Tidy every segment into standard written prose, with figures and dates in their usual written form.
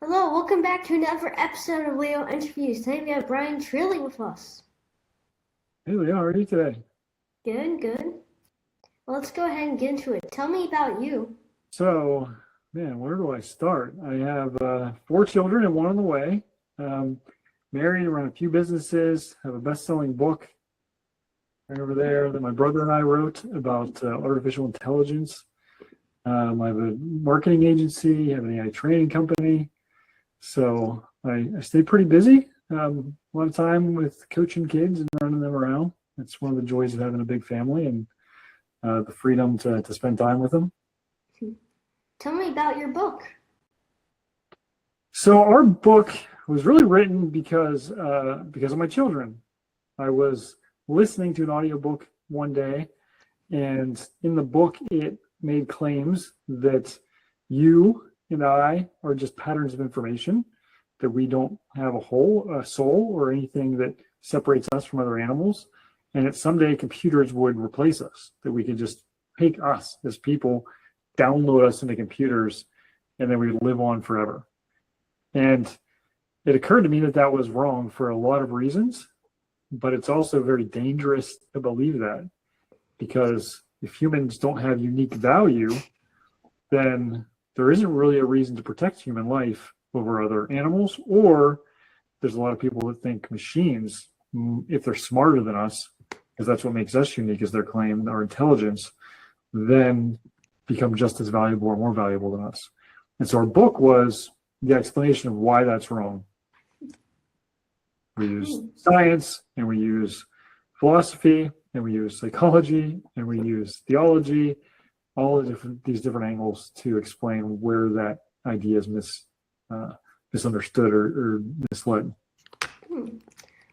Hello, welcome back to another episode of Leointerviews. Today we have Bryan Trilli with us. Hey Leo, how are you today? Good, good. Well, let's go ahead and get into it. Tell me about you. So, man, where do I start? I have 4 children and one on the way. Married, run a few businesses, have a best-selling book right over there that my brother and I wrote about artificial intelligence. I have a marketing agency, have an AI training company. So I stay pretty busy. A lot of time with coaching kids and running them around. It's one of the joys of having a big family and the freedom to spend time with them. Tell me about your book. So our book was really written because of my children. I was listening to an audiobook one day, and in the book it made claims that you and I are just patterns of information, that we don't have a soul or anything that separates us from other animals, and that someday computers would replace us, that we could just take us as people, download us into computers, and then we would live on forever. And it occurred to me that that was wrong for a lot of reasons, but it's also very dangerous to believe that, because if humans don't have unique value, then there isn't really a reason to protect human life over other animals. Or there's a lot of people that think machines, if they're smarter than us, because that's what makes us unique, is their claim, our intelligence, then become just as valuable or more valuable than us. And so our book was the explanation of why that's wrong. We use science, and we use philosophy, and we use psychology, and we use theology, all these different angles to explain where that idea is misunderstood or misled.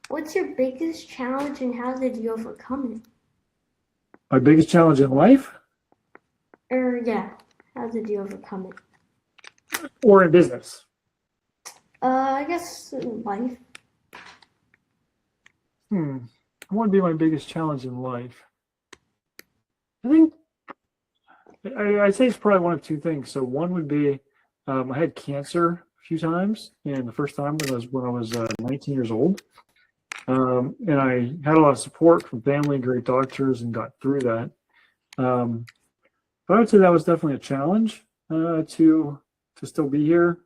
What's your biggest challenge and how did you overcome it? My biggest challenge in life? How did you overcome it? Or in business? I guess in life. What would be my biggest challenge in life? I think I'd say it's probably one of two things. So one would be I had cancer a few times, and the first time when I was 19 years old, and I had a lot of support from family, great doctors, and got through that. But I would say that was definitely a challenge to still be here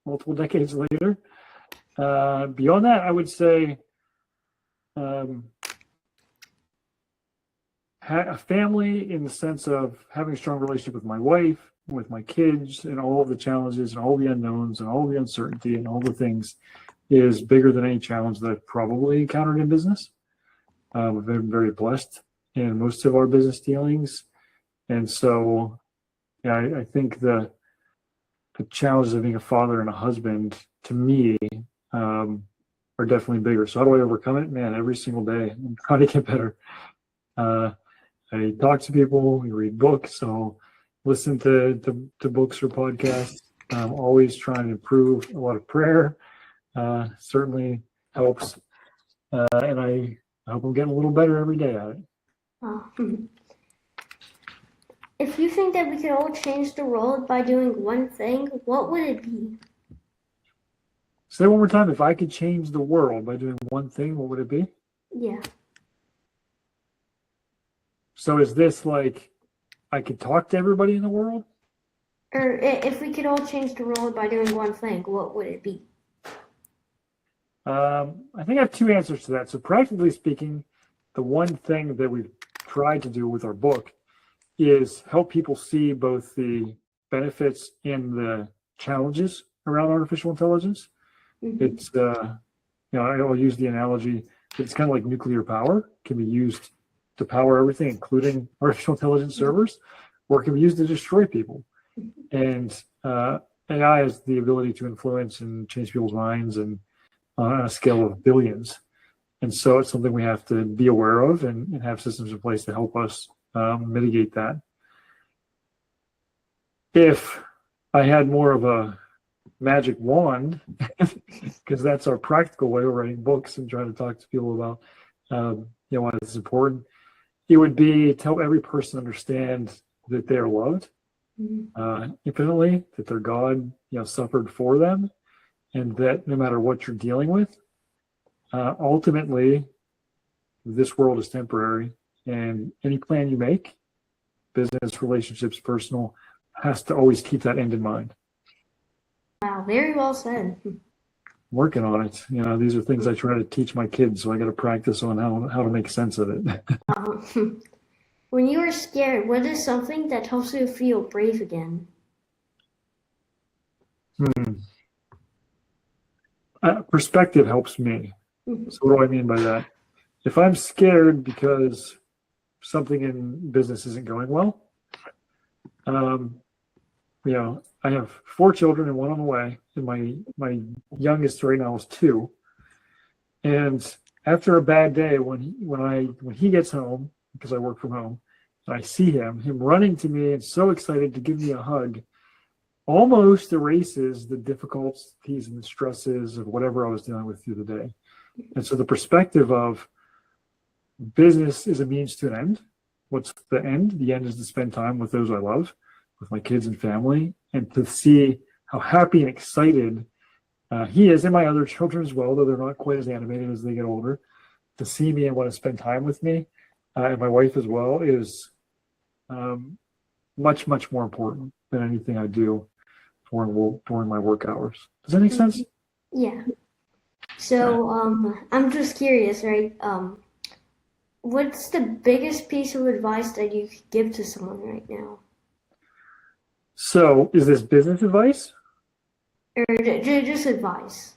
multiple decades later. Beyond that, I would say a family, in the sense of having a strong relationship with my wife, with my kids, and all of the challenges and all the unknowns and all the uncertainty and all the things, is bigger than any challenge that I've probably encountered in business. We've been very blessed in most of our business dealings. And so, yeah, I think the challenges of being a father and a husband, to me, are definitely bigger. So how do I overcome it? Man, every single day, I'm trying to get better. I talk to people, we read books, so listen to books or podcasts. I'm always trying to improve. A lot of prayer certainly helps. And I hope I'm getting a little better every day at it. If you think that we could all change the world by doing one thing, what would it be? Say one more time. If I could change the world by doing one thing, what would it be? Yeah. So is this like I could talk to everybody in the world? Or if we could all change the world by doing one thing, what would it be? I think I have two answers to that. So practically speaking, the one thing that we've tried to do with our book is help people see both the benefits and the challenges around artificial intelligence. Mm-hmm. It's, I'll use the analogy, it's kind of like nuclear power. It can be used to power everything, including artificial intelligence servers, or it can be used to destroy people. And AI has the ability to influence and change people's minds, and on a scale of billions. And so it's something we have to be aware of and have systems in place to help us mitigate that. If I had more of a magic wand, because that's our practical way of writing books and trying to talk to people about why this is important, it would be to help every person understand that they are loved infinitely, that their God, suffered for them, and that no matter what you're dealing with, ultimately, this world is temporary, and any plan you make, business, relationships, personal, has to always keep that end in mind. Wow, very well said. Working on it. These are things I try to teach my kids, so I got to practice on how to make sense of it. When you are scared, what is something that helps you feel brave again? Perspective helps me. So what do I mean by that? If I'm scared because something in business isn't going well, I have 4 children and 1 on the way, and my youngest right now is 2. And after a bad day, when he gets home, because I work from home, and I see him running to me and so excited to give me a hug, almost erases the difficulties and the stresses of whatever I was dealing with through the day. And so the perspective of business is a means to an end. What's the end? The end is to spend time with those I love, with my kids and family, and to see how happy and excited he is, and my other children as well, though they're not quite as animated as they get older, to see me and want to spend time with me, and my wife as well, is much, much more important than anything I do during my work hours. Does that make sense? Yeah. So I'm just curious, right? What's the biggest piece of advice that you could give to someone right now? So is this business advice? Or just advice?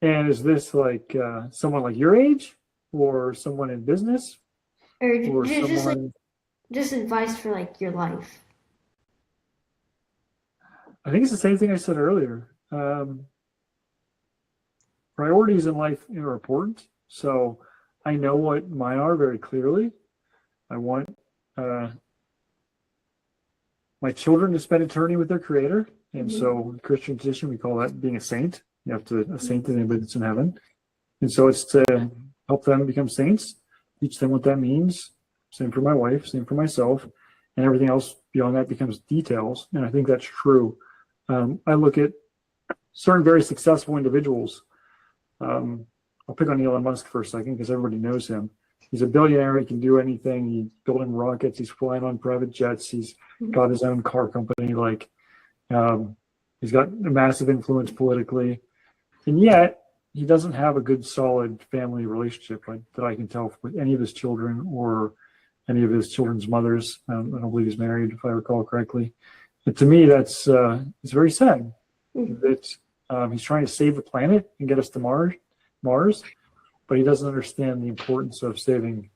And is this like someone like your age, or someone in business, Or someone? just advice for like your life? I think it's the same thing I said earlier. Priorities in life are important. So I know what mine are very clearly. I want my children to spend eternity with their Creator. And so in Christian tradition, we call that being a saint. You have to, a saint is anybody that's in heaven. And so it's to help them become saints, teach them what that means. Same for my wife, same for myself. And everything else beyond that becomes details. And I think that's true. I look at certain very successful individuals. I'll pick on Elon Musk for a second because everybody knows him. He's a billionaire. He can do anything. He's building rockets. He's flying on private jets. He's got his own car company. He's got a massive influence politically. And yet, he doesn't have a good, solid family relationship that I can tell with any of his children or any of his children's mothers. I don't believe he's married, if I recall correctly. But to me, that's it's very sad that he's trying to save the planet and get us to Mars, but he doesn't understand the importance of saving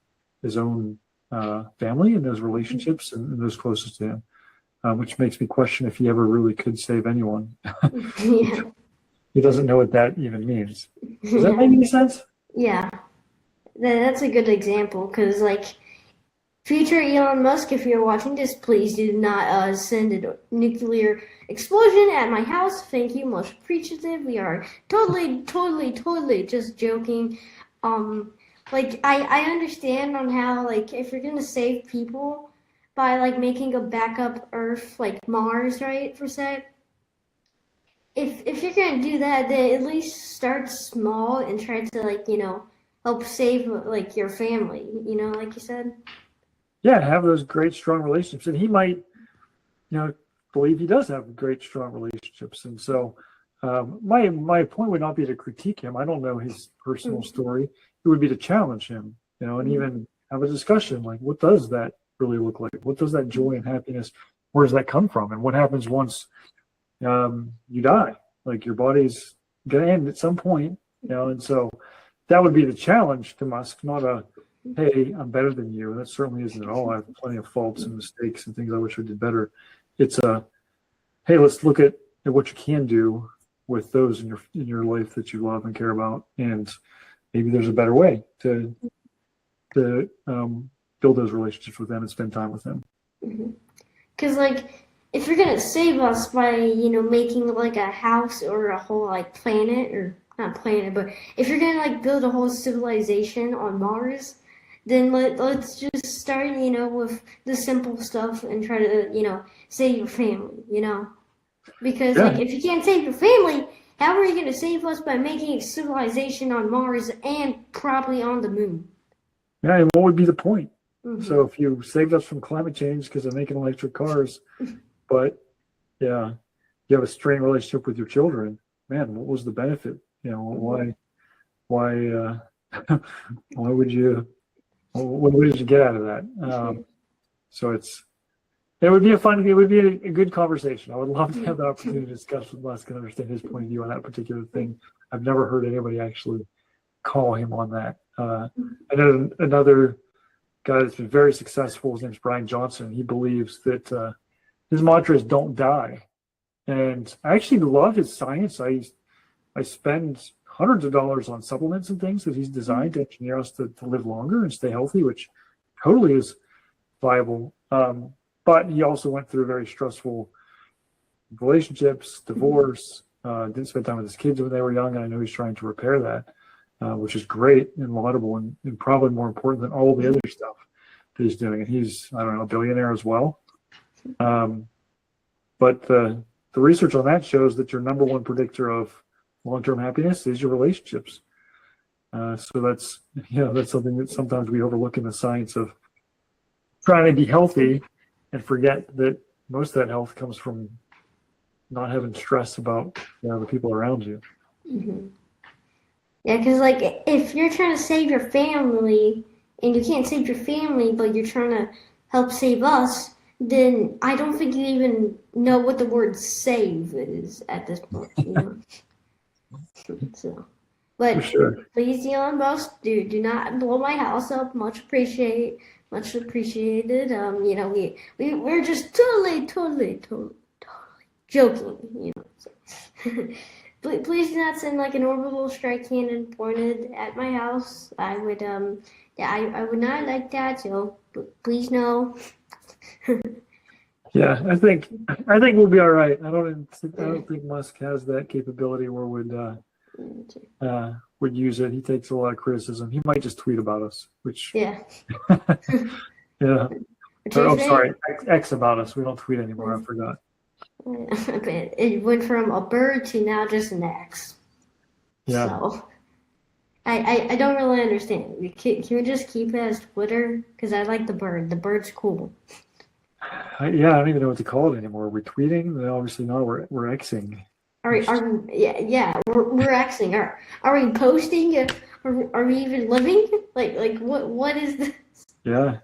his own family and those relationships and those closest to him, which makes me question if he ever really could save anyone. Yeah. He doesn't know what that even means. Does that make any sense? Yeah, that's a good example because, future Elon Musk, if you're watching this, please do not send a nuclear explosion at my house. Thank you, much appreciative. We are totally just joking. I understand on how, if you're gonna save people by, making a backup Earth, like Mars, right, for say. If you're gonna do that, then at least start small and try to help save your family. Like you said. Yeah, have those great strong relationships, and he might, believe he does have great strong relationships. And so, my point would not be to critique him. I don't know his personal story. It would be to challenge him, and even have a discussion like, what does that really look like? What does that joy and happiness? Where does that come from? And what happens once you die? Your body's gonna end at some point, and so that would be the challenge to Musk, not a, hey, I'm better than you. That certainly isn't at all. I have plenty of faults and mistakes and things I wish I did better. It's a, hey, let's look at what you can do with those in your life that you love and care about, and maybe there's a better way to build those relationships with them and spend time with them. Because if you're gonna save us by making a house or a whole planet, or not planet, but if you're gonna build a whole civilization on Mars, then let's just start with the simple stuff and try to save your family, you know? Because Yeah. like if you can't save your family, how are you going to save us by making a civilization on Mars and probably on the moon? Yeah, and what would be the point? So Hmm if you saved us from climate change because of making electric cars, but yeah, you have a strained relationship with your children, man, what was the benefit? You know, why, why would you, what did you get out of that? So it would be it would be a good conversation. I would love to have the opportunity to discuss with Les and understand his point of view on that particular thing. I've never heard anybody actually call him on that. I know another guy that's been very successful. His name's Brian Johnson. He believes that his mantra is "Don't die," and I actually love his science. I spend hundreds of dollars on supplements and things that he's designed to engineer us to live longer and stay healthy, which totally is viable. But he also went through very stressful relationships, divorce, didn't spend time with his kids when they were young, and I know he's trying to repair that, which is great and laudable and probably more important than all the other stuff that he's doing. And he's, I don't know, a billionaire as well. But the research on that shows that your number one predictor of long-term happiness is your relationships. So that's something that sometimes we overlook in the science of trying to be healthy and forget that most of that health comes from not having stress about the people around you. hmm Yeah, because like if you're trying to save your family and you can't save your family, but you're trying to help save us, then I don't think you even know what the word save is at this point, you know. So, For but sure. please, Elon Musk, do not blow my house up. Much appreciated. You know, we're just totally joking, you know. So. Please do not send like an orbital strike cannon pointed at my house. I would yeah, I would not like that. So please no. Yeah, I think we'll be all right. I don't think Musk has that capability or would use it. He takes a lot of criticism. He might just tweet about us, which Yeah. yeah. Oh, sorry, X about us. We don't tweet anymore. I forgot. It went from a bird to now just an X. Yeah. So I don't really understand. Can we just keep it as Twitter? Because I like the bird. The bird's cool. I don't even know what to call it anymore. We're tweeting. Obviously, not. We're Xing. Yeah, we're Xing. Are we posting? Are we even living? Like what is this? Yeah.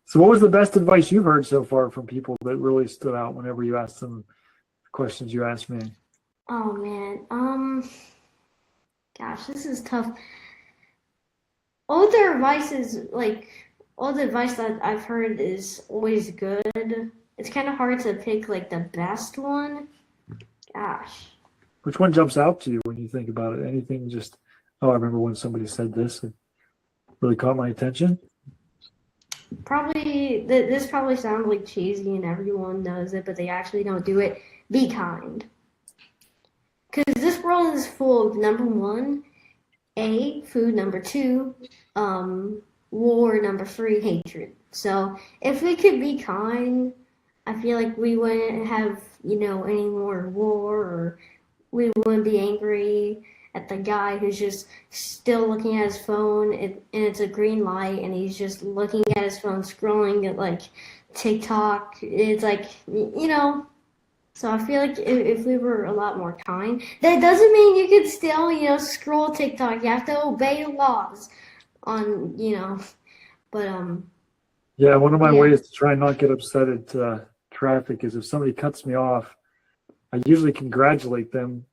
So, what was the best advice you've heard so far from people that really stood out whenever you asked them the questions you asked me? Oh man. Gosh, this is tough. All their advice is like all the advice that I've heard is always good. It's kind of hard to pick like the best one. Gosh. Which one jumps out to you when you think about it? Anything just, oh, I remember when somebody said this, it really caught my attention. Probably this probably sounds like cheesy and everyone knows it, but they actually don't do it. Be kind. Because this world is full of number one, food, number two, war, number three, hatred. So if we could be kind, I feel like we wouldn't have, any more war, or we wouldn't be angry at the guy who's just still looking at his phone and it's a green light and he's just looking at his phone, scrolling at like TikTok. It's like, so I feel like if we were a lot more kind, that doesn't mean you could still, scroll TikTok. You have to obey the laws on, but Yeah, one of my yeah. ways to try and not get upset at traffic is if somebody cuts me off, I usually congratulate them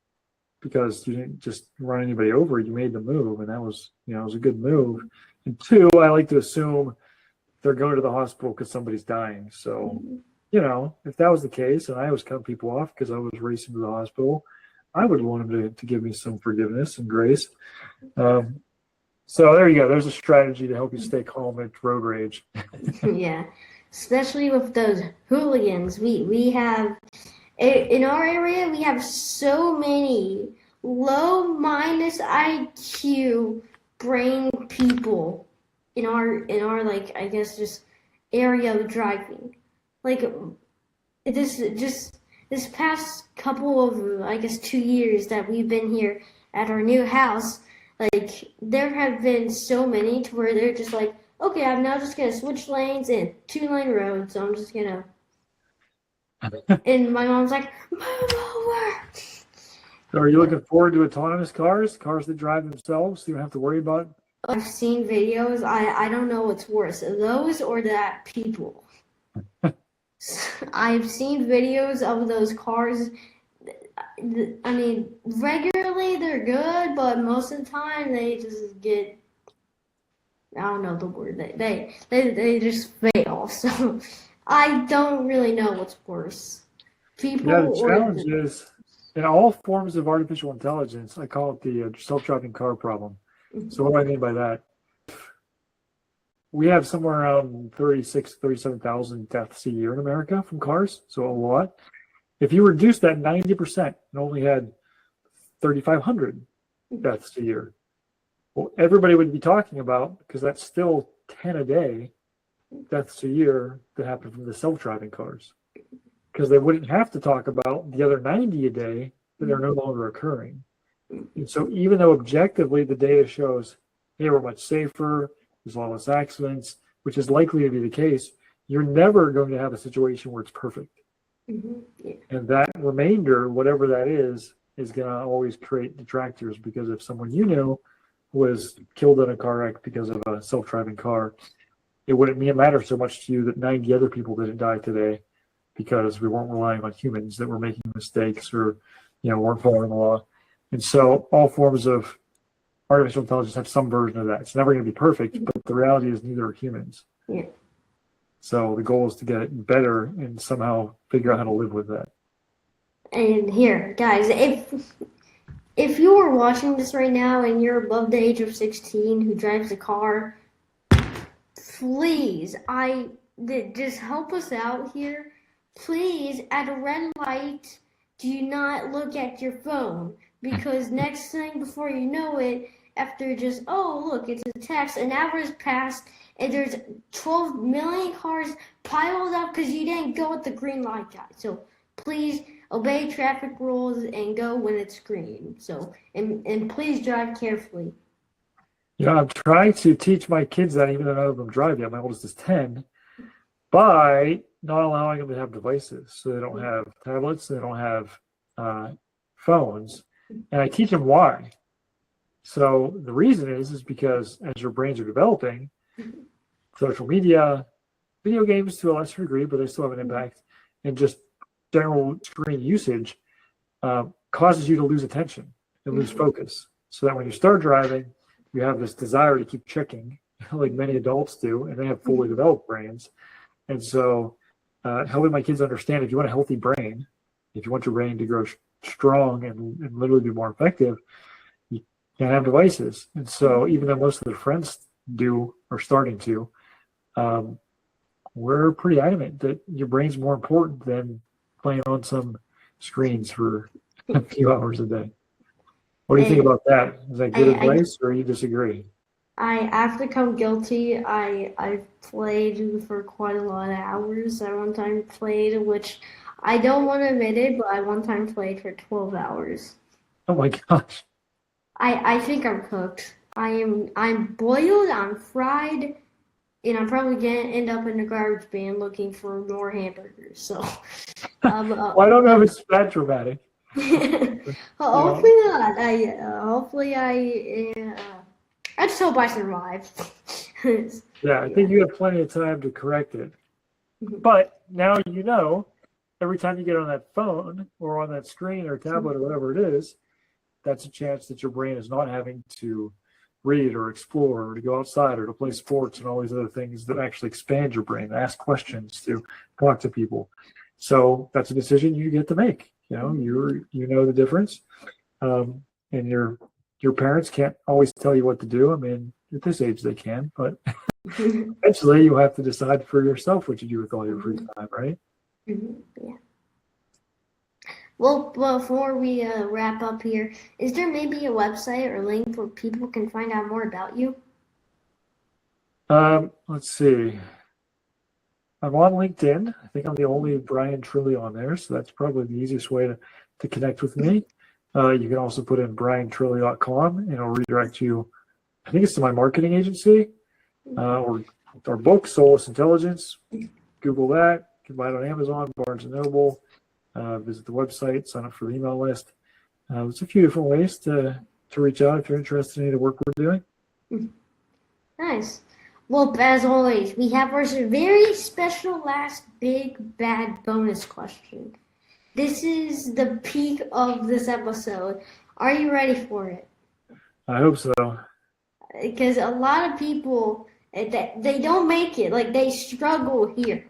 because you didn't just run anybody over, you made the move, and that was, it was a good move. And two, I like to assume they're going to the hospital because somebody's dying. So, if that was the case and I was cutting people off because I was racing to the hospital, I would want them to give me some forgiveness and grace. So there you go. There's a strategy to help you stay calm at road rage. Yeah, especially with those hooligans. We have in our area we have so many low minus IQ brain people in our like I guess just area of driving. Like this past couple of, I guess, 2 years that we've been here at our new house, like there have been so many to where they're just like, okay, I'm now just gonna switch lanes and 2-lane road, so I'm just gonna. And my mom's like, move over. So are you looking forward to autonomous cars that drive themselves, so you don't have to worry about? I've seen videos. I don't know what's worse, those or that people. I've seen videos of those cars. I mean, regularly they're good, but most of the time they just get, I don't know the word, they just fail. So I don't really know what's worse, people Yeah, the or challenge is in all forms of artificial intelligence, I call it the self-driving car problem. So what do I mean by that? We have somewhere around 37,000 deaths a year in America from cars, so a lot. If you reduce that 90% and only had 3,500 deaths a year, well, everybody would be talking about, because that's still 10 a day deaths a year that happen from the self-driving cars, because they wouldn't have to talk about the other 90 a day that are no longer occurring. And so even though objectively the data shows, hey, we're much safer, there's a lot less accidents, which is likely to be the case, you're never going to have a situation where it's perfect. Yeah. And that remainder, whatever that is going to always create detractors, because if someone you know was killed in a car wreck because of a self-driving car, it wouldn't matter so much to you that 90 other people didn't die today because we weren't relying on humans that were making mistakes or, weren't following the law. And so all forms of artificial intelligence have some version of that. It's never going to be perfect, but the reality is neither are humans. Yeah. So the goal is to get it better and somehow figure out how to live with that. And here, guys, if you are watching this right now and you're above the age of 16 who drives a car, please, just help us out here. Please, at a red light, do not look at your phone, because next thing before you know it, after just, oh, look, it's a text, an hour has passed, and there's 12 million cars piled up because you didn't go at the green light, guys. So please obey traffic rules and go when it's green. So, and please drive carefully. I'm trying to teach my kids that, even though none of them drive yet. My oldest is 10, by not allowing them to have devices. So they don't have tablets, they don't have phones. And I teach them why. So the reason is because as your brains are developing, social media, video games to a lesser degree, but they still have an impact, and just general screen usage causes you to lose attention and lose focus. So that when you start driving, you have this desire to keep checking, like many adults do, and they have fully developed brains. And so helping my kids understand, if you want a healthy brain, if you want your brain to grow strong and literally be more effective, you can't have devices. And so even though most of their friends do, or starting to, we're pretty adamant that your brain's more important than playing on some screens for a few hours a day. What do you think about that? Is that good advice, or you disagree? I have to come guilty. I've played for quite a lot of hours. I one time played, which I don't want to admit it, but I one time played for 12 hours. Oh my gosh. I think I'm cooked. I'm boiled, I'm fried, and I'm probably gonna end up in the garbage bin looking for more hamburgers. So well, I don't know if it's that dramatic. Hopefully not. I just hope I survive. Yeah, I think you have plenty of time to correct it. But now every time you get on that phone or on that screen or tablet or whatever it is, that's a chance that your brain is not having to read or explore or to go outside or to play sports and all these other things that actually expand your brain, ask questions, to talk to people. So that's a decision you get to make. You know the difference, and your parents can't always tell you what to do. I mean, at this age they can, but eventually you have to decide for yourself what you do with all your free time, right? Yeah. Well, before we wrap up here, is there maybe a website or link where people can find out more about you? Let's see. I'm on LinkedIn. I think I'm the only Bryan Trilli on there, so that's probably the easiest way to connect with me. You can also put in BryanTrilli.com, and it'll redirect you. I think it's to my marketing agency, or our book, Soulless Intelligence. Google that. You can buy it on Amazon, Barnes & Noble. Visit the website, sign up for the email list. There's a few different ways to reach out if you're interested in any of the work we're doing. Nice. Well, as always, we have our very special last big bad bonus question. This is the peak of this episode. Are you ready for it? I hope so. Because a lot of people, they don't make it. Like, they struggle here.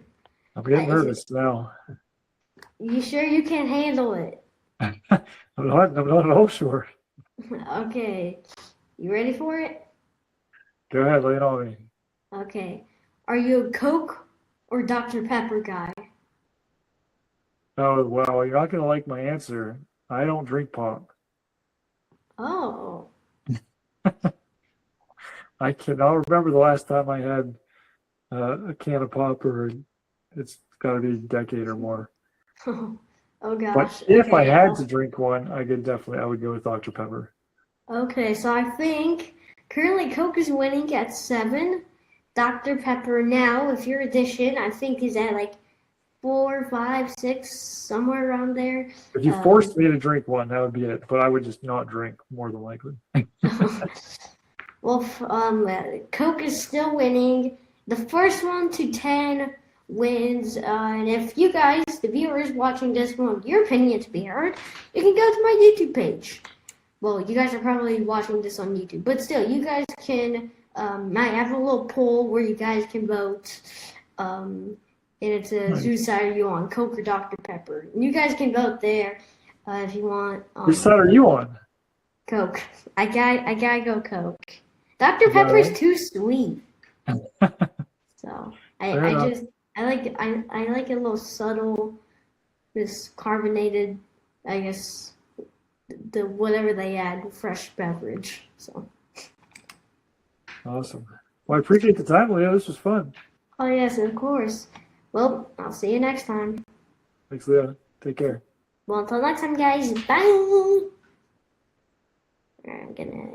I'm getting nervous now. You sure you can handle it? I'm not at all sure. Okay. You ready for it? Go ahead, lay it on me. Okay. Are you a Coke or Dr. Pepper guy? Oh, well, you're not going to like my answer. I don't drink pop. Oh. I cannot remember the last time I had a can of pop, or it's got to be a decade or more. Oh gosh. But if okay, I had to drink one, I would go with Dr. Pepper. Okay, so I think currently Coke is winning at 7. Dr. Pepper now, with your addition, I think is at like 4, 5, 6, somewhere around there. If you forced me to drink one, that would be it. But I would just not drink, more than likely. Well, Coke is still winning. The first one to 10 wins. And if you guys, the viewers watching this, want your opinion to be heard, you can go to my YouTube page. Well, you guys are probably watching this on YouTube, but still, you guys can. I have a little poll where you guys can vote. And it's whose side are you on, Coke or Dr. Pepper? And you guys can vote there if you want. Which side are you on? Coke. I gotta go Coke. Dr. Pepper's too sweet. So I like a little subtle, this carbonated, I guess, the whatever they add, fresh beverage. So awesome. Well, I appreciate the time, Leo. This was fun. Oh yes, of course. Well, I'll see you next time. Thanks, Leo. Take care. Well, until next time, guys. Bye. I'm gonna